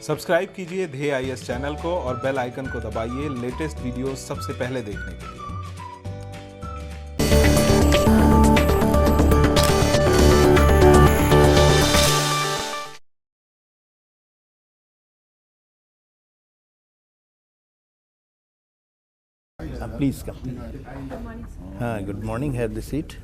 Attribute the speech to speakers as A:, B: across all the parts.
A: Subscribe कीजिए ध्येय IAS channel को और बेल आइकन को दबाइए लेटेस्ट वीडियो सबसे पहले देखने के लिए।
B: Please come.
C: Good morning, sir.
B: Good morning. Have the seat.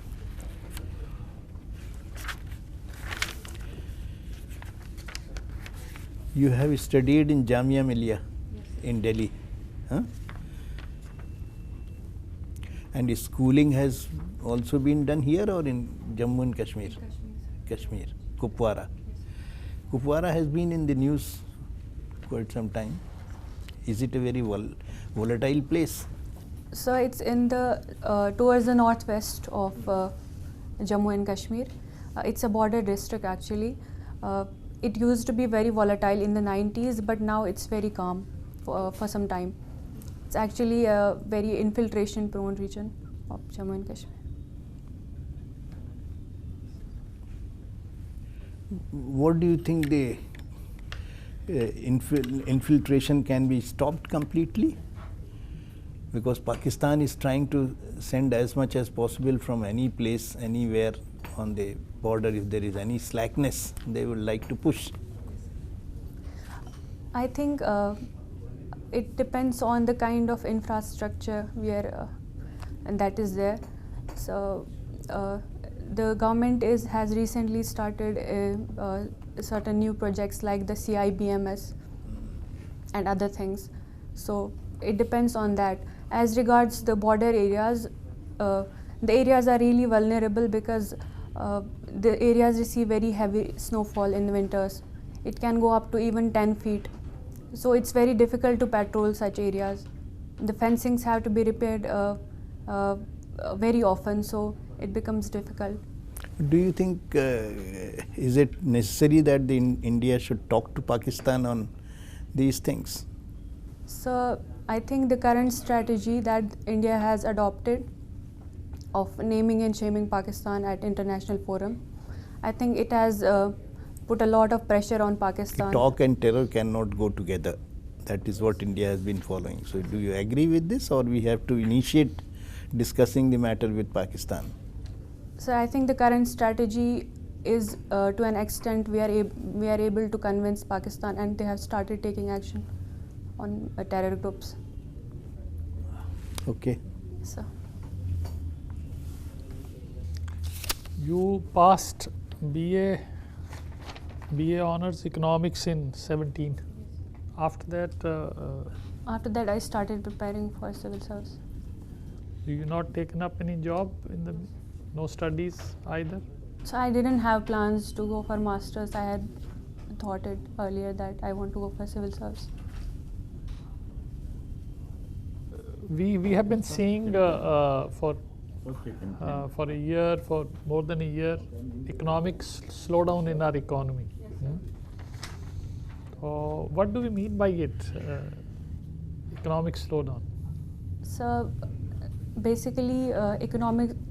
B: You have studied in Jamia Millia in Delhi, huh? And schooling has also been done here or in Jammu and Kashmir? Kashmir, Kupwara. Kupwara has been in the news quite some time. Is it a very volatile place?
C: So it's in the towards the northwest of Jammu and Kashmir. It's a border district actually. It used to be very volatile in the 90s, but now it's very calm for some time. It's actually a very infiltration-prone region of Jammu and Kashmir.
B: What do you think the infiltration can be stopped completely? Because Pakistan is trying to send as much as possible from any place, anywhere on the border. If there is any slackness, they would like to push.
C: I think it depends on the kind of infrastructure and that is there. So the government has recently started certain new projects like the CIBMS and other things. So it depends on that. As regards the border areas, the areas are really vulnerable because the areas receive very heavy snowfall in the winters. It can go up to even 10 feet. So it's very difficult to patrol such areas. The fencings have to be repaired very often, so it becomes difficult.
B: Do you think is it necessary that India should talk to Pakistan on these things?
C: So I think the current strategy that India has adopted of naming and shaming Pakistan at international forum, I think it has put a lot of pressure on Pakistan.
B: Talk and terror cannot go together. That is what India has been following. So do you agree with this, or we have to initiate discussing the matter with Pakistan?
C: So I think the current strategy is to an extent we are able to convince Pakistan, and they have started taking action on terror groups.
B: Okay.
C: So
D: you passed BA Honors Economics in 17. After that,
C: I started preparing for civil service.
D: you not taken up any job in the no studies either?
C: So I didn't have plans to go for masters. I had thought it earlier that I want to go for civil service.
D: We have been seeing for a year, for more than a year, economic slowdown in our economy. What do we mean by it, economic slowdown?
C: So basically,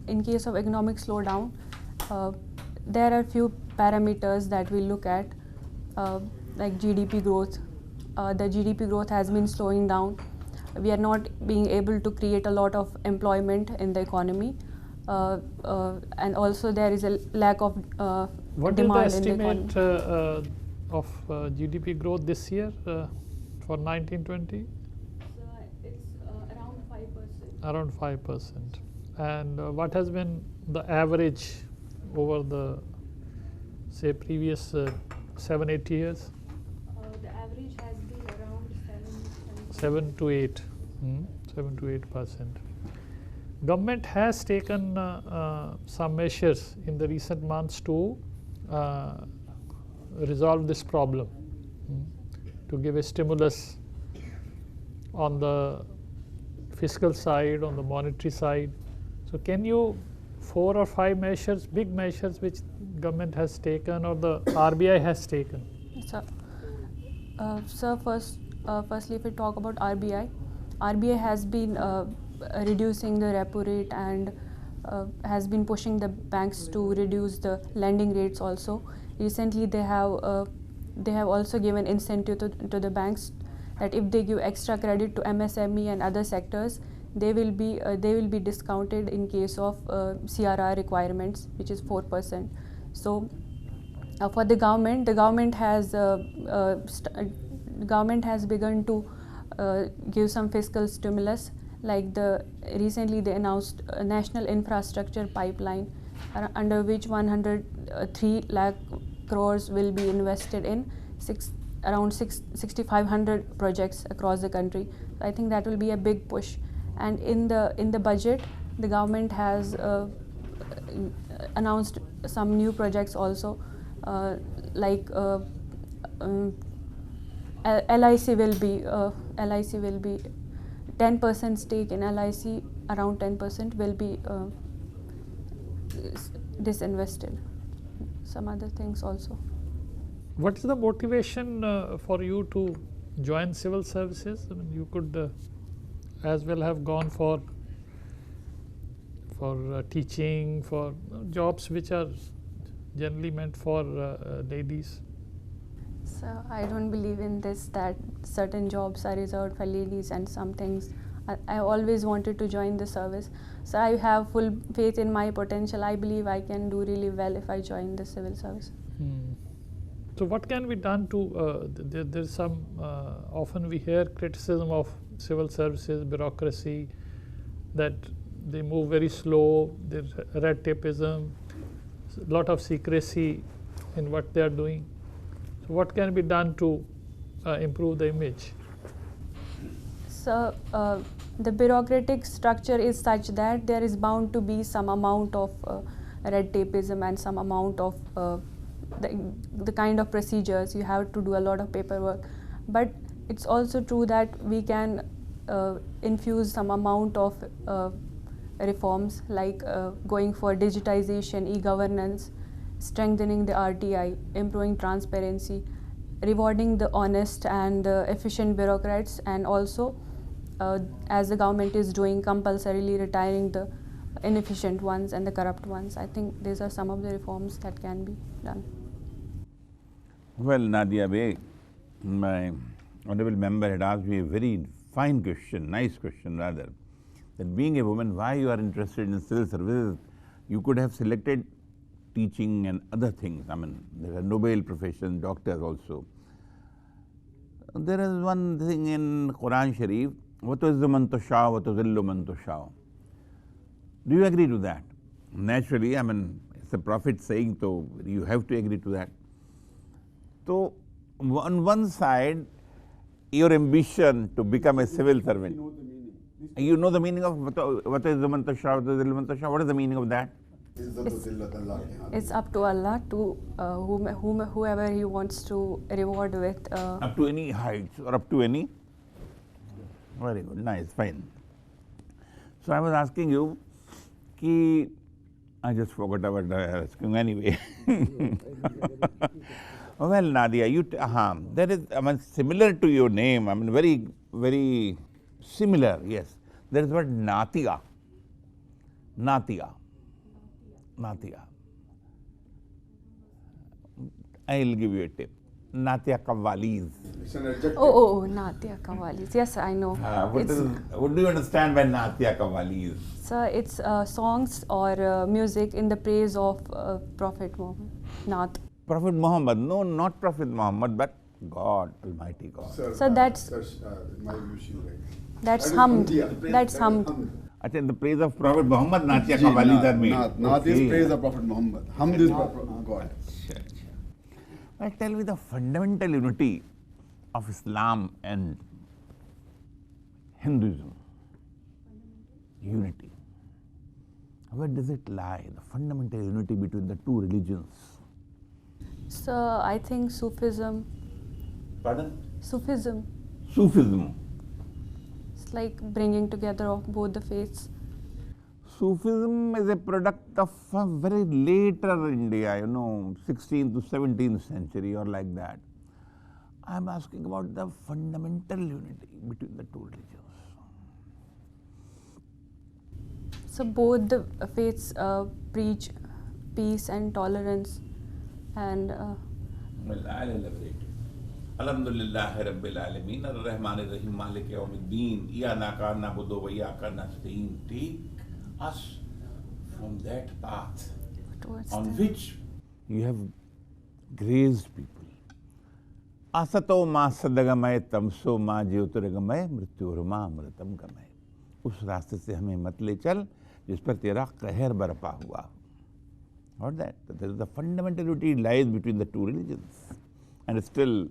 C: in case of economic slowdown, there are few parameters that we look at, like GDP growth. The GDP growth has been slowing down. We are not being able to create a lot of employment in the economy, and also there is a lack of demand in the economy.
D: What is the estimate of GDP growth this year for 1920?
C: So it's around 5%.
D: Around 5%. And what has been the average over the, say, previous 7-8 years?
C: The average has been around
D: 7 to 8. 7 to 8%. Government has taken some measures in the recent months to resolve this problem, to give a stimulus on the fiscal side, on the monetary side. So can you 4 or 5 measures, big measures which government has taken or the RBI has taken?
C: So firstly, if we talk about RBI has been reducing the repo rate and has been pushing the banks to reduce the lending rates also. Recently, they have they have also given incentive to the banks that if they give extra credit to MSME and other sectors, they will be discounted in case of CRR requirements, which is 4%. So for the government has begun to give some fiscal stimulus, like recently they announced a national infrastructure pipeline under which 103 lakh crores will be invested in around 6,500 projects across the country. I think that will be a big push. And in the budget, the government has announced some new projects also, like LIC will be 10% stake in LIC, around 10% will be disinvested. Some other things also.
D: What is the motivation for you to join civil services? I mean, you could as well have gone for teaching, for jobs which are generally meant for ladies.
C: So I don't believe in this, that certain jobs are reserved for ladies and some things. I always wanted to join the service. So I have full faith in my potential. I believe I can do really well if I join the civil service.
D: So what can be done to, there's some, often we hear criticism of civil services, bureaucracy, that they move very slow, there's red tapeism, a lot of secrecy in what they are doing. So what can be done to improve the image?
C: So the bureaucratic structure is such that there is bound to be some amount of red tapeism and some amount of the kind of procedures. You have to do a lot of paperwork. But it's also true that we can infuse some amount of reforms, like going for digitization, e-governance, strengthening the RTI, improving transparency, rewarding the honest and efficient bureaucrats, and also, as the government is doing, compulsorily retiring the inefficient ones and the corrupt ones. I think these are some of the reforms that can be done.
E: Well, Nadia Beg, my honorable member had asked me a very fine question, nice question rather, that being a woman, why you are interested in civil services? You could have selected teaching and other things. I mean, there are noble professions, doctors also. There is one thing in Quran Sharif, وَتُعِزُّ مَن تَشَاءُ وَتُذِلُّ مَن تَشَاءُ. Do you agree to that? Naturally, I mean, it's a prophet saying, so you have to agree to that. So, on one side, your ambition to become a civil servant. You know the meaning of وَتُعِزُّ مَن تَشَاءُ وَتُذِلُّ مَن تَشَاءُ. What is the meaning of that?
C: It's up to Allah to whoever He wants to reward with.
E: Up to any heights or up to any? Very good, nice, fine. So I was asking you, I just forgot what I was asking anyway. Well, Nadia, there is, I mean, similar to your name, I mean, very, very similar, yes. There is word Natia. Natia. Natia. I'll give you a tip. Natia Qawwalis.
C: Oh, Natia Qawwalis. Yes, I know.
E: What do you understand by Natia Qawwalis?
C: So it's songs or music in the praise of Prophet Muhammad. Naat.
E: Prophet Muhammad? No, not Prophet Muhammad, but God, Almighty God.
C: So that's hamd. That's hamd.
E: In the praise of Prophet Muhammad, Natia Qawwalis are made.
F: Naat is praise of Prophet Muhammad. Hamd is God.
E: Well, tell me the fundamental unity of Islam and Hinduism. Unity. Where does it lie, the fundamental unity between the two religions?
C: So I think Sufism.
E: Pardon?
C: Sufism.
E: Sufism.
C: It's like bringing together of both the faiths.
E: Sufism is a product of a very later India, 16th to 17th century or like that. I am asking about the fundamental unity between the two religions.
C: So both the faiths preach peace and tolerance and
E: Well, I'll elaborate. Alhamdulillah Rabbil Alameen Ar-Rahman Ar-Rahim Malik Yawmiddin Iyyaka na'budu wa iyyaka nasta'in. Take us from that path
C: Towards
E: on
C: the-
E: which you have grazed people. Asato ma sadagamay tamso ma jyotirgamay mrityurma amritam gamay. उस रास्ते से हमें मत ले चल जिस पर तेरा कहर बरपा हुआ. Not that. There is a fundamentality lies between the two religions. And still,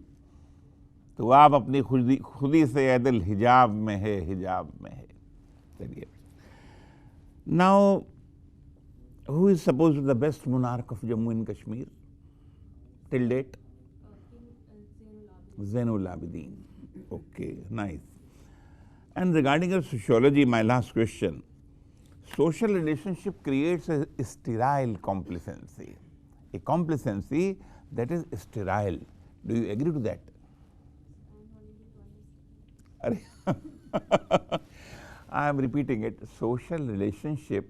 E: तो आप अपनी खुदी से ये दिल हिजाब में है, हिजाब में है. चलिए. Now, who is supposed to be the best monarch of Jammu and Kashmir till date? Zainul Abidin. Okay, nice. And regarding your sociology, my last question. Social relationship creates a sterile complacency. A complacency that is sterile. Do you agree to that? I am repeating it. Social relationship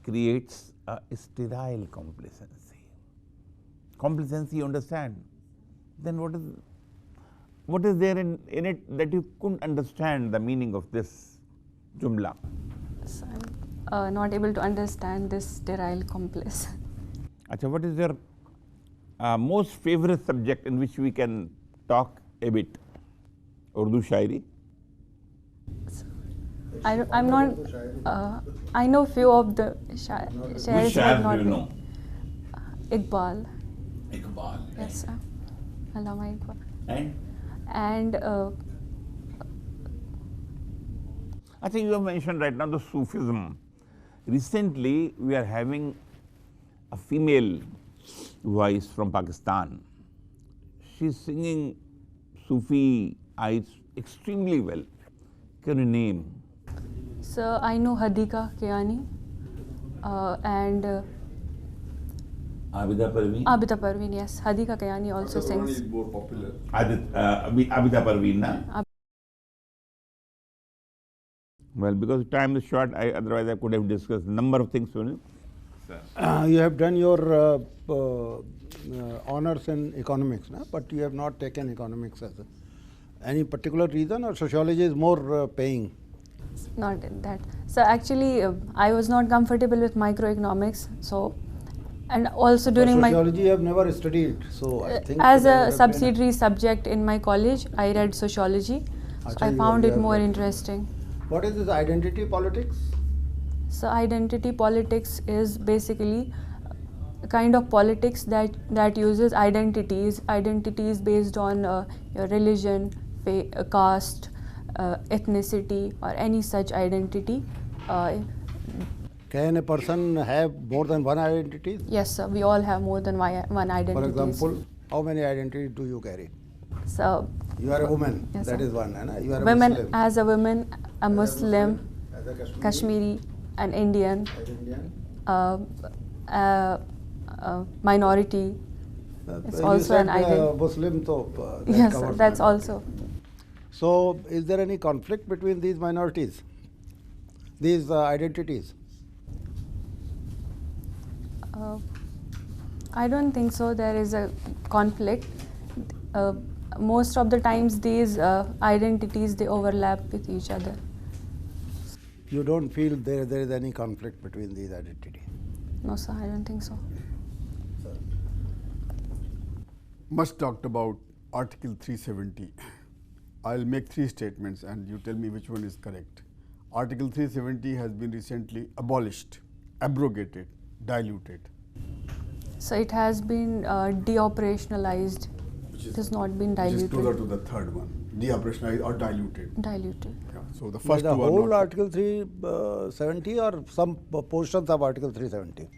E: creates a sterile complacency. Complacency, you understand? Then what is there in it that you couldn't understand the meaning of this jumla?
C: So I'm not able to understand this sterile complex.
E: Acha, what is your most favorite subject in which we can talk a bit? Urdu Shairi?
C: I'm not. I know few of the shairs,
E: Which
C: but
E: shair
C: not
E: do you know?
C: Iqbal.
E: Iqbal.
C: Yes, sir. Allama Iqbal.
E: And?
C: And
E: I think you have mentioned right now the Sufism. Recently, we are having a female voice from Pakistan. She is singing Sufi eyes extremely well. Can you name?
C: so I know Hadika Kiani and
E: Abida Parveen?
C: Abida Parveen. Yes, Hadika Kiani also
F: Because one
C: sings.
F: is more popular.
E: Abida Parveen, na?
C: Ab-
E: Well, because time is short, otherwise I could have discussed a number of things.
G: You have done your honors in economics, na? But you have not taken economics as any particular reason, or sociology is more paying?
C: Not that. So actually, I was not comfortable with microeconomics. So, and also during
G: But
C: my
G: sociology you have never studied, so I think
C: as
G: there
C: a
G: would have
C: subsidiary subject in my college, I read sociology. So
G: Acha,
C: I
G: you
C: found it
G: have
C: more
G: read.
C: interesting.
G: What is this identity politics?
C: So identity politics is basically a kind of politics that uses identities based on your religion, caste, ethnicity, or any such identity.
G: Can a person have more than one identity?
C: Yes, sir, we all have more than one identity.
G: For example, how many identities do you carry?
C: So
G: You are a woman,
C: Yes,
G: that
C: sir.
G: is one, and you are a
C: women,
G: Muslim.
C: as a woman, a Muslim,
G: As a
C: Kashmiri, an Indian,
G: as Indian.
C: Minority. It's
G: You
C: also
G: said,
C: an identity.
G: Muslim, so that
C: Yes, sir,
G: covers
C: that's
G: minority.
C: also.
G: So, is there any conflict between these minorities, these identities?
C: I don't think so. There is a conflict. Most of the times, these identities they overlap with each other.
G: You don't feel there is any conflict between these identities?
C: No, sir, I don't think so.
F: Much talked about Article 370. I'll make three statements and you tell me which one is correct. Article 370 has been recently abolished, abrogated, diluted.
C: So it has been deoperationalized. It has not been
F: Which is closer
C: diluted.
F: to the third one, deoperationalized or diluted.
C: Diluted.
F: Yeah. So the
G: But
F: first
G: the
F: two are
G: whole
F: not.
G: Article 370 or some portions of Article 370?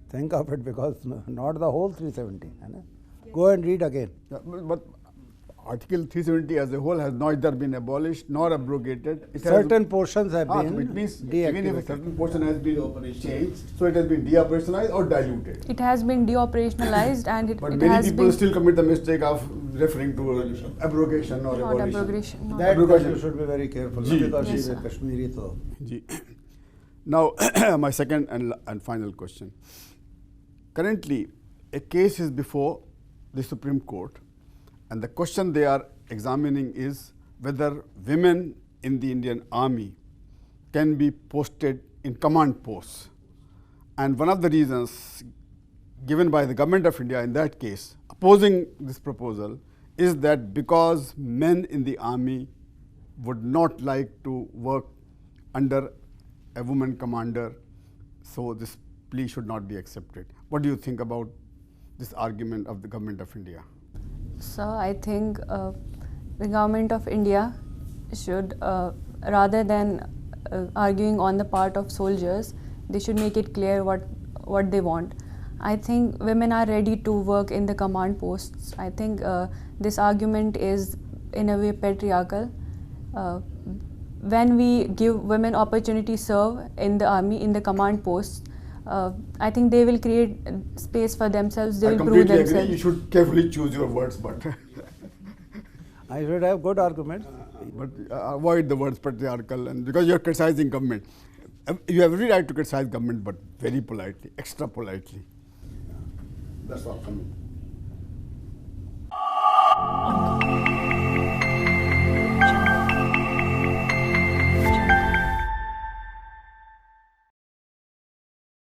G: Think of it, because not the whole 370. hai na? Go and read again.
F: Yeah, but Article 370 as a whole has neither been abolished nor abrogated. It has-
G: Certain portions have
F: so
G: been
F: it means even if a
G: deactivated.
F: certain portion has been changed, so it has been deoperationalized or diluted.
C: It has been deoperationalized and it,
F: But
C: it
F: many
C: has
F: people
C: been
F: still commit the mistake of referring to abrogation or
C: not
F: abolition.
C: abrogation. Not
G: That
F: Abrogation.
G: you should be very careful,
F: Ji.
G: because
C: Yes,
G: she's a
C: sir.
G: Kashmiri. So
F: Ji. Now, my second and final question. Currently, a case is before the Supreme Court, and the question they are examining is whether women in the Indian Army can be posted in command posts. And one of the reasons given by the Government of India in that case opposing this proposal is that because men in the army would not like to work under a woman commander, so this plea should not be accepted. What do you think about this argument of the Government of India?
C: So I think the Government of India should, rather than arguing on the part of soldiers, they should make it clear what they want. I think women are ready to work in the command posts. I think this argument is in a way patriarchal. When we give women opportunity to serve in the army, in the command posts, I think they will create space for themselves, they
F: I
C: will prove
F: completely
C: themselves.
F: agree. You should carefully choose your words, but
G: I should have good arguments.
F: but avoid the words patriarchal, and because you're criticizing government. You have every right to criticize government, but very politely, extra politely. That's all from me.